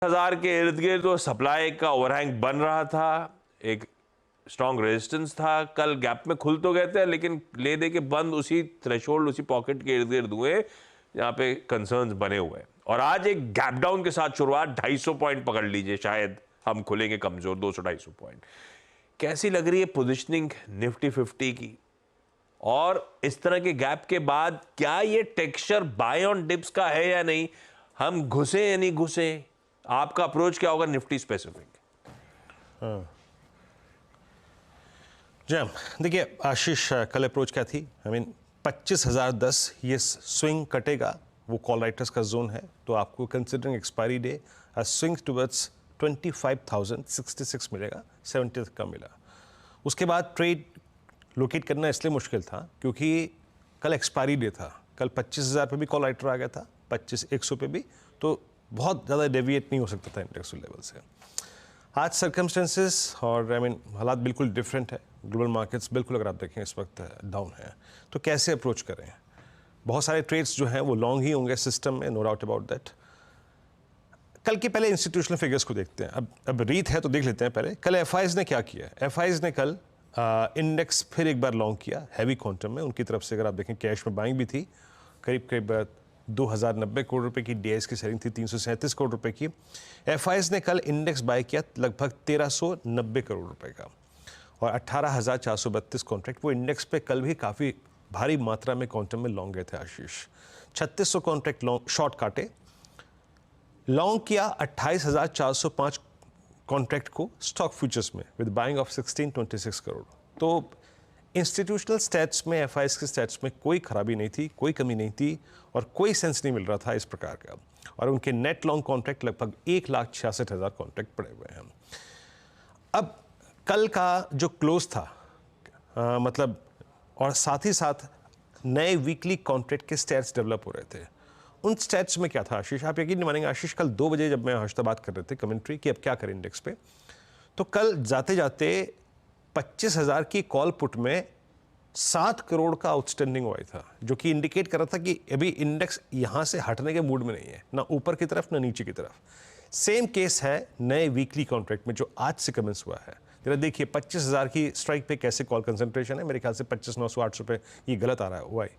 हजार के इर्द गिर्द तो सप्लाई का ओवरहैंग बन रहा था, एक स्ट्रॉन्ग रेजिस्टेंस था। कल गैप में खुल तो गए थे, लेकिन ले दे के बंद उसी थ्रेशोल्ड, उसी पॉकेट के इर्द गिर्द हुए जहां पे कंसर्न्स बने हुए हैं। और आज एक गैप डाउन के साथ शुरुआत, 250 पॉइंट पकड़ लीजिए, शायद हम खुलेंगे कमजोर 200-250 पॉइंट। कैसी लग रही है पोजिशनिंग निफ्टी 50 की? और इस तरह के गैप के बाद क्या ये टेक्सचर बाय ऑन डिप्स का है या नहीं? हम घुसे या नहीं घुसे? आपका अप्रोच क्या होगा निफ्टी स्पेसिफिक? हाँ जी, देखिए आशीष, कल अप्रोच क्या थी? 25,010 ये स्विंग कटेगा, वो कॉल राइटर्स का जोन है। तो आपको considering expiry day swing towards 25,066 मिलेगा, 70 तक का मिला। उसके बाद ट्रेड लोकेट करना इसलिए मुश्किल था क्योंकि कल एक्सपायरी डे था। कल 25,000 पे भी कॉल राइटर आ गया था, 25,100 पे भी, तो बहुत ज़्यादा डेविएट नहीं हो सकता था इंडेक्स लेवल से। आज सर्कमस्टेंसेस और हालात बिल्कुल डिफरेंट है। ग्लोबल मार्केट्स बिल्कुल, अगर आप देखें, इस वक्त डाउन है। तो कैसे अप्रोच करें? बहुत सारे ट्रेड्स जो हैं वो लॉन्ग ही होंगे सिस्टम में, नो डाउट अबाउट दैट। कल के पहले इंस्टीट्यूशनल फिगर्स को देखते हैं। अब रीत है तो देख लेते हैं पहले। कल एफआईज ने क्या किया? एफआईज ने कल इंडेक्स फिर एक बार लॉन्ग किया हैवी क्वांटम में। उनकी तरफ से अगर आप देखें, कैश में बाइंग भी थी, करीब करीब 2,090 करोड़ रुपए की डीआईएस की सेलिंग थी, 337 करोड़ रुपए की। एफआईज ने कल इंडेक्स बाय किया लगभग 1,390 करोड़ रुपए का, और 18,432 कॉन्ट्रैक्ट वो इंडेक्स पे कल भी काफ़ी भारी मात्रा में क्वांटम में लॉन्ग गए थे आशीष। 3600 कॉन्ट्रैक्ट लॉन्ग शॉर्ट काटे, लॉन्ग किया 28,405 कॉन्ट्रैक्ट को स्टॉक फ्यूचर्स में विद बाइंग ऑफ 1626 करोड़। तो इंस्टीट्यूशनल स्टैट्स में, एफआईएस के स्टैट्स में कोई खराबी नहीं थी, कोई कमी नहीं थी, और कोई सेंस नहीं मिल रहा था इस प्रकार का। और उनके नेट लॉन्ग कॉन्ट्रैक्ट लगभग 1,66,000 कॉन्ट्रैक्ट पड़े हुए हैं। अब कल का जो क्लोज था, मतलब, और साथ ही साथ नए वीकली कॉन्ट्रैक्ट के स्टैट्स डेवलप हो रहे थे। उन स्टैट्स में क्या था आशीष? आप यकीन नहीं मानेंगे आशीष, कल 2 बजे जब मैं हर्षदा बात कर रहे थे कमेंट्री कि अब क्या करें इंडेक्स पे, तो कल जाते जाते 25,000 की कॉल पुट में 7 करोड़ का आउटस्टैंडिंग हुआ था, जो कि इंडिकेट कर रहा था कि अभी इंडेक्स यहां से हटने के मूड में नहीं है, ना ऊपर की तरफ ना नीचे की तरफ। सेम केस है नए वीकली कॉन्ट्रैक्ट में जो आज से कमेंस हुआ है। जरा देखिए 25,000 की स्ट्राइक पे कैसे कॉल कंसंट्रेशन है। मेरे ख्याल से 25,908 पे ये गलत आ रहा है हुआ है।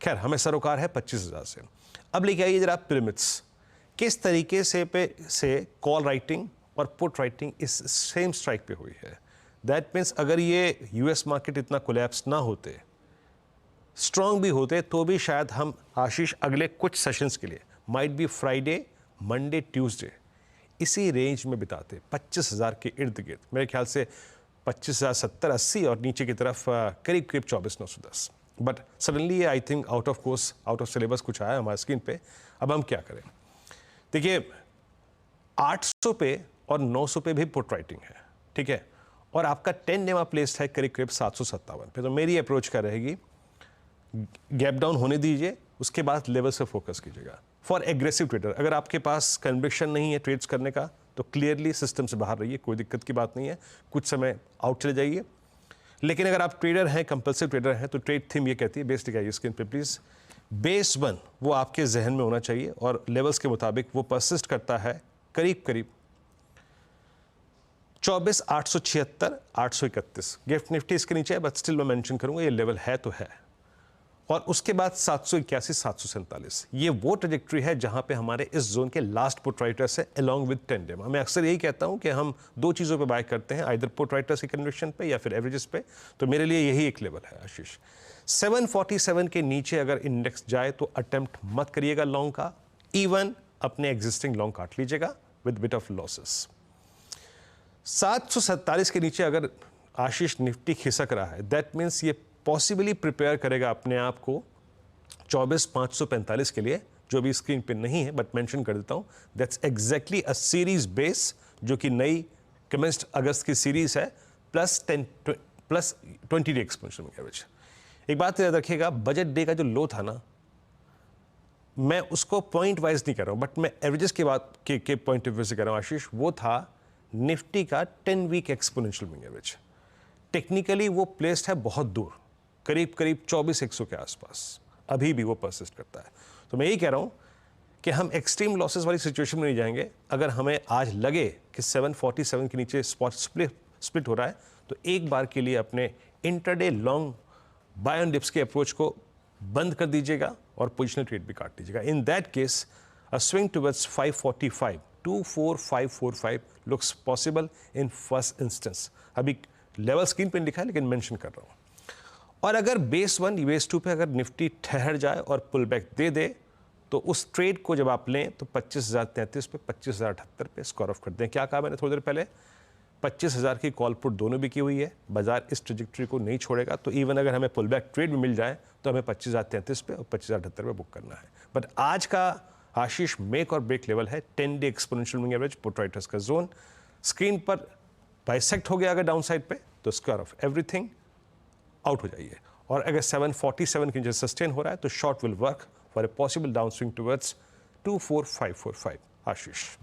खैर, हमें सरोकार है 25,000 से। अब लेके आइए जरा पिरामिड्स, किस तरीके से कॉल राइटिंग और पुट राइटिंग इस सेम स्ट्राइक पे हुई है। दैट मीन्स अगर ये यूएस मार्केट इतना कोलैप्स ना होते, स्ट्रांग भी होते, तो भी शायद हम आशीष अगले कुछ सेशंस के लिए, might be Friday, Monday, Tuesday, इसी रेंज में बिताते 25,000 के इर्द गिर्द। मेरे ख्याल से 25,070-80 और नीचे की तरफ करीब करीब 24,910। But suddenly I think out of course, out of syllabus कुछ आया हमारे स्क्रीन पे। अब हम क्या करें? देखिए 800 पे और 900 पे भी पुट राइटिंग है, ठीक है, और आपका 10 डेमा प्लेस्ड है करीब करीब 757 पे। तो मेरी अप्रोच क्या रहेगी? गैप डाउन होने दीजिए, उसके बाद लेवल से फोकस कीजिएगा। फॉर एग्रेसिव ट्रेडर, अगर आपके पास कन्विक्शन नहीं है ट्रेड्स करने का, तो क्लियरली सिस्टम से बाहर रहिए, कोई दिक्कत की बात नहीं है, कुछ समय आउट चले जाइए। लेकिन अगर आप ट्रेडर हैं, कंपल्सिव ट्रेडर हैं, तो ट्रेड थीम ये कहती है, बेस दिखाइए स्क्रीन पे प्लीज, बेस 1 वो आपके जहन में होना चाहिए, और लेवल्स के मुताबिक वो परसिस्ट करता है करीब करीब 24,876, 831। गिफ्ट निफ्टी इसके नीचे है, बट स्टिल मैं मेंशन करूंगा ये लेवल है तो है। और उसके बाद 781, 747, ये वो ट्रेजेक्ट्री है जहां पे हमारे इस जोन के लास्ट पुट राइटर्स है अलोंग विद 10 डेमा। मैं अक्सर यही कहता हूं कि हम 2 चीज़ों पे बाय करते हैं, आइदर पुट राइटर्स की कन्विक्शन पे या फिर एवरेजेस पे। तो मेरे लिए यही एक लेवल है आशीष। 747 के नीचे अगर इंडेक्स जाए तो अटेम्प्ट मत करिएगा लॉन्ग का, इवन अपने एग्जिस्टिंग लॉन्ग काट लीजिएगा विद बिट ऑफ लॉसेस। 747 के नीचे अगर आशीष निफ्टी खिसक रहा है, दैट मीन्स ये पॉसिबली प्रिपेयर करेगा अपने आप को 24,545 के लिए, जो भी स्क्रीन पे नहीं है, बट मेंशन कर देता हूं। That's exactly a series base, जो कि नई कमेंस्ड अगस्त की सीरीज है, प्लस 20 डे एक्सपेंशन एवरेज। एक बात याद रखिएगा, बजट डे का जो लो था ना, मैं उसको पॉइंट वाइज नहीं कर रहा हूं, बट मैं एवरेजेस की बात के पॉइंट ऑफ व्यू से कह रहा हूं आशीष। वो था निफ्टी का 10 week exponential moving average. Technically वो प्लेस्ड है बहुत दूर, करीब करीब 24,100 के आसपास, अभी भी वो परसिस्ट करता है। तो मैं यही कह रहा हूं कि हम एक्सट्रीम लॉसेस वाली सिचुएशन में नहीं जाएंगे। अगर हमें आज लगे कि 747 के नीचे स्पॉट स्प्लिट हो रहा है तो एक बार के लिए अपने intraday long buy on dips के अप्रोच को बंद कर दीजिएगा और पोजिशनल ट्रेड भी काट दीजिएगा। In that case a swing towards 545 24545 looks possible in first instance. अभी लेवल स्क्रीन पे लिखा है लेकिन मेंशन कर रहा हूँ। और अगर बेस 1 बेस 2 पे अगर निफ्टी ठहर जाए और पुल बैक दे दे तो उस ट्रेड को जब आप लें तो 25,033 पे 25,078 पे स्कोर ऑफ कर दें। क्या कहा मैंने थोड़ी देर पहले, 25,000 की कॉल पुट दोनों भी की हुई है। बाजार इस ट्रेजेक्टरी को नहीं छोड़ेगा, तो इवन अगर हमें पुल बैक ट्रेड भी मिल जाए तो हमें 25,033 पे और 25,078 पे बुक करना है। बट आज का आशीष मेक और ब्रेक लेवल है 10 day exponential moving average put writers का जोन। स्क्रीन पर बाइसेक्ट हो गया अगर डाउन साइड पे तो स्क्वायर ऑफ एवरीथिंग आउट हो जाइए। और अगर 747 के नीचे सस्टेन हो रहा है तो short will work for a possible down swing towards 24545। आशीष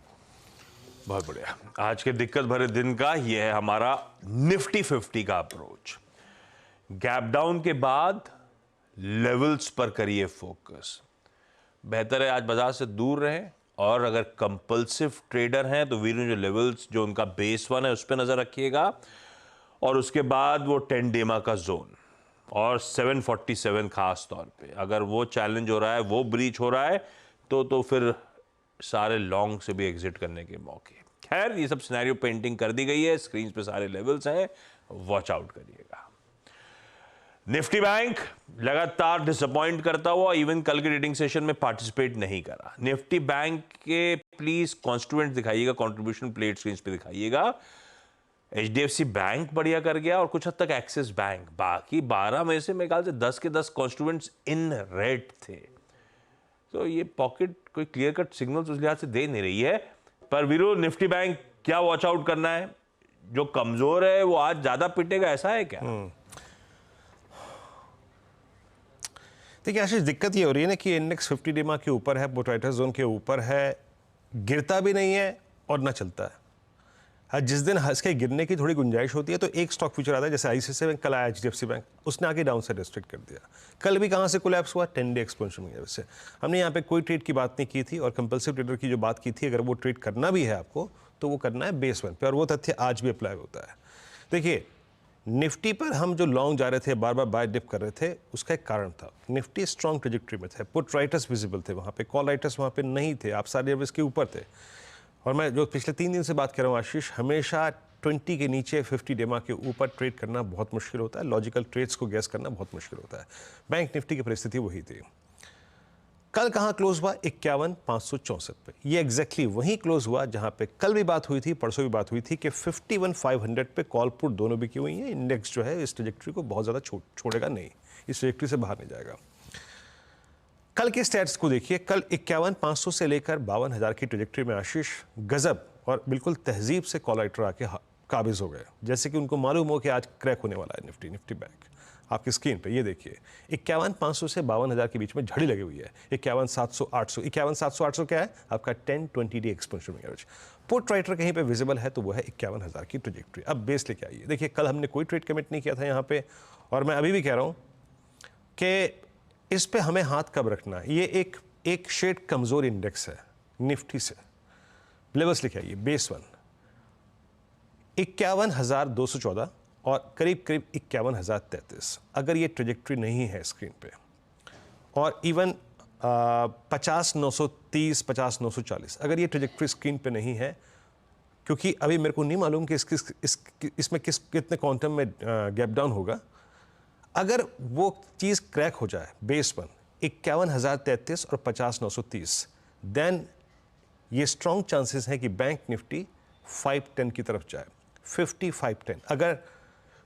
बहुत बढ़िया। आज के दिक्कत भरे दिन का ये है हमारा निफ्टी 50 का अप्रोच। गैप डाउन के बाद लेवल्स पर करिए फोकस। बेहतर है आज बाजार से दूर रहें, और अगर कंपल्सिव ट्रेडर हैं तो वीर जो लेवल्स जो उनका बेस 1 है उस पर नजर रखिएगा, और उसके बाद वो 10 डेमा का जोन और 747 खास तौर पे अगर वो चैलेंज हो रहा है, वो ब्रीच हो रहा है तो फिर सारे लॉन्ग से भी एग्जिट करने के मौके। खैर ये सब सिनेरियो पेंटिंग कर दी गई है, स्क्रीन पे सारे लेवल्स हैं, वॉच आउट करिएगा। निफ्टी बैंक लगातार डिसअपॉइंट करता हुआ इवन कल के ट्रेडिंग सेशन में पार्टिसिपेट नहीं करा। निफ्टी बैंक के प्लीज कॉन्स्टिट्यूएंट दिखाइएगा, कंट्रीब्यूशन प्लेट स्क्रीन पे दिखाइएगा। एचडीएफसी बैंक बढ़िया कर गया और कुछ हद तक एक्सिस बैंक, बाकी 12 में से मेरे ख्याल से 10 के 10 कॉन्स्टिट्यूएंट्स इन रेड थे। तो ये पॉकेट कोई क्लियर कट सिग्नल्स उस लिहाज से दे नहीं रही है। पर वीरो निफ्टी बैंक क्या वॉच आउट करना है? जो कमजोर है वो आज ज्यादा पिटेगा, ऐसा है क्या? देखिए आशीष, दिक्कत ये हो रही है ना कि इंडेक्स 50 डेमा के ऊपर है, पुट राइटर्स जोन के ऊपर है, गिरता भी नहीं है और ना चलता है। जिस दिन हंस के गिरने की थोड़ी गुंजाइश होती है तो एक स्टॉक फ्यूचर आता है, जैसे आईसीआईसीआई बैंक, कल आया एचडीएफसी बैंक, उसने आके डाउन साइड रिस्ट्रिक्ट कर दिया। कल भी कहाँ से कोलैप्स हुआ? 10 डे एक्सपोनेंशियल मूविंग एवरेज से। हमने यहाँ पे कोई ट्रेड की बात नहीं की थी और कंपल्सिव ट्रेडर की जो बात की थी, अगर वो ट्रेड करना भी है आपको तो वो करना है बेस 1 पे, और वो तथ्य आज भी अप्लाई होता है। देखिए निफ्टी पर हम जो लॉन्ग जा रहे थे, बार बार बाय डिप कर रहे थे, उसका एक कारण था, निफ्टी स्ट्रॉन्ग ट्रेजेक्टरी में थे, पुट राइटर्स विजिबल थे वहाँ पे, कॉल राइटर्स वहाँ पे नहीं थे, आप सारे एवरेज के ऊपर थे। और मैं जो पिछले 3 दिन से बात कर रहा हूँ आशीष, हमेशा 20 के नीचे 50 डेमा के ऊपर ट्रेड करना बहुत मुश्किल होता है, लॉजिकल ट्रेड्स को गैस करना बहुत मुश्किल होता है। बैंक निफ्टी की परिस्थिति वही थी। कल कहाँ क्लोज हुआ? 51,564 पे। ये एग्जैक्टली वहीं क्लोज हुआ जहाँ पे कल भी बात हुई थी, परसों भी बात हुई थी कि 51,500 पे कॉल पुट दोनों भी की हुई हैं। इंडेक्स जो है इस ट्रेजेक्टरी को बहुत ज़्यादा छोड़ेगा नहीं, इस ट्रेजेक्टरी से बाहर नहीं जाएगा। कल के स्टैट्स को देखिए, कल 51,500 से लेकर 52,000 की ट्रेजेक्टरी में आशीष गजब और बिल्कुल तहजीब से कॉल राइटर आके काबिज हो गए, जैसे कि उनको मालूम हो कि आज क्रैक होने वाला है निफ्टी बैंक। आपकी स्क्रीन पे ये देखिए, 51,500 से 52,000 के बीच में झड़ी लगी हुई है। 51,700 800, 51,700 800 क्या है? आपका 10-20 day exponential moving average. Put writer कहीं पे विजिबल है तो वो है 51,000 की ट्रेजेक्टरी। अब बेस लेके आइए। देखिए कल हमने कोई ट्रेड कमिट नहीं किया था यहाँ पे, और मैं अभी भी कह रहा हूँ कि इस पे हमें हाथ कब रखना है। ये एक शेड कमजोर इंडेक्स है निफ्टी से। लेवल्स लिखे आइए, बेस 1 51,214 और करीब 51,033। अगर ये ट्रेजेक्टरी नहीं है स्क्रीन पे, और इवन 50,930 50,940, अगर ये ट्रेजेक्टरी स्क्रीन पे नहीं है, क्योंकि अभी मेरे को नहीं मालूम कि इसमें कितने क्वांटम में गैप डाउन होगा। अगर वो चीज़ क्रैक हो जाए, बेस 1 51,033 और 50,930, देन ये स्ट्रॉन्ग चांसेस हैं कि बैंक निफ्टी 510 की तरफ जाए, 5510। अगर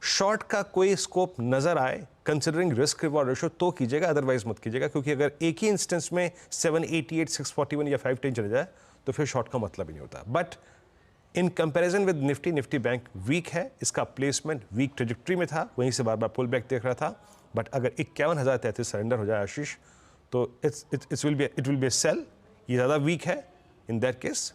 शॉर्ट का कोई स्कोप नजर आए कंसिडरिंग रिस्क रिवॉर्ड रेशियो तो कीजिएगा, अदरवाइज मत कीजिएगा, क्योंकि अगर एक ही इंस्टेंस में 788 641 या 510 चले जाए तो फिर शॉर्ट का मतलब ही नहीं होता। But in comparison with Nifty bank week है, इसका प्लेसमेंट वीक ट्रेजेक्टरी में था, वहीं से बार बार पुल बैक देख रहा था। बट अगर 51,033 सरेंडर हो जाए आशीष तो इट विल बी सेल। ये ज़्यादा वीक है, इन दैट केस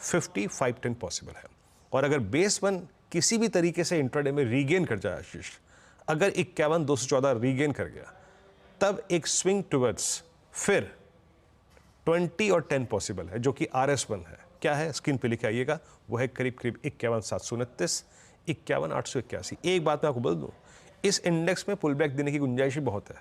5510 पॉसिबल है। और अगर बेस 1 किसी भी तरीके से इंट्राडे में रीगेन कर जाए आशीष, अगर 51,214 रीगेन कर गया, तब एक स्विंग टुवर्ड्स फिर 20 और 10 पॉसिबल है, जो कि RS1 है। क्या है, स्क्रीन पे लिखे आइएगा, वो है करीब करीब 51,729, 51,881। एक बात मैं आपको बता दूं, इस इंडेक्स में पुल बैक देने की गुंजाइश बहुत है,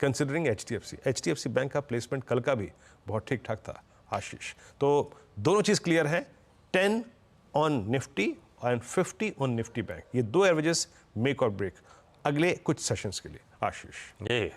कंसिडरिंग HDFC बैंक का प्लेसमेंट कल का भी बहुत ठीक ठाक था आशीष। तो दोनों चीज क्लियर है, 10 on Nifty and 50 on Nifty bank. ये दो एवरेजेस मेक और ब्रेक अगले कुछ सेशंस के लिए आशीष। ये